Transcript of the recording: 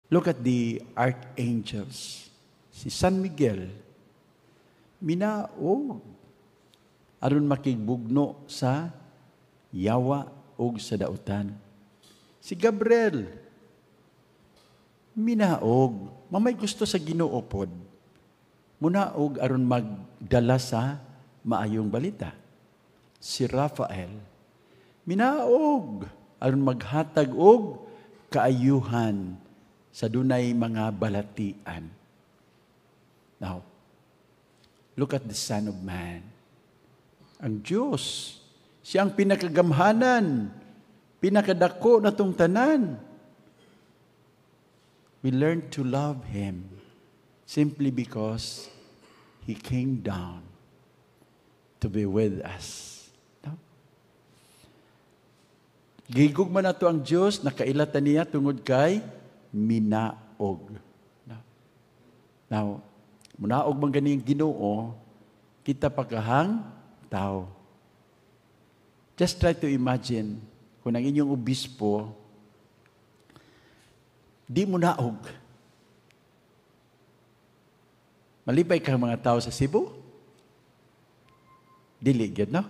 Look at the archangels. Si San Miguel, minaog aron makigbugno sa yawa ug sa dautan. Si Gabriel, minaog, mamay gusto sa Ginoo pod. Munaog aron magdala sa maayong balita. Si Rafael, minaog aron maghatag og kaayuhan sa dunay mga balatian. Now, look at the Son of Man. Ang Diyos, siya ang pinakagamhanan, pinakadako na tong tanan. We learn to love Him simply because He came down to be with us. No? Gigugma na to ang Diyos, nakailatan niya tungod kay minaog. No? Now, munaog man ganing Ginoo, kita pagkahang tao. Just try to imagine kung ang inyong obispo di mo naog. Malipay ka mga tao sa Cebu? Dili, no?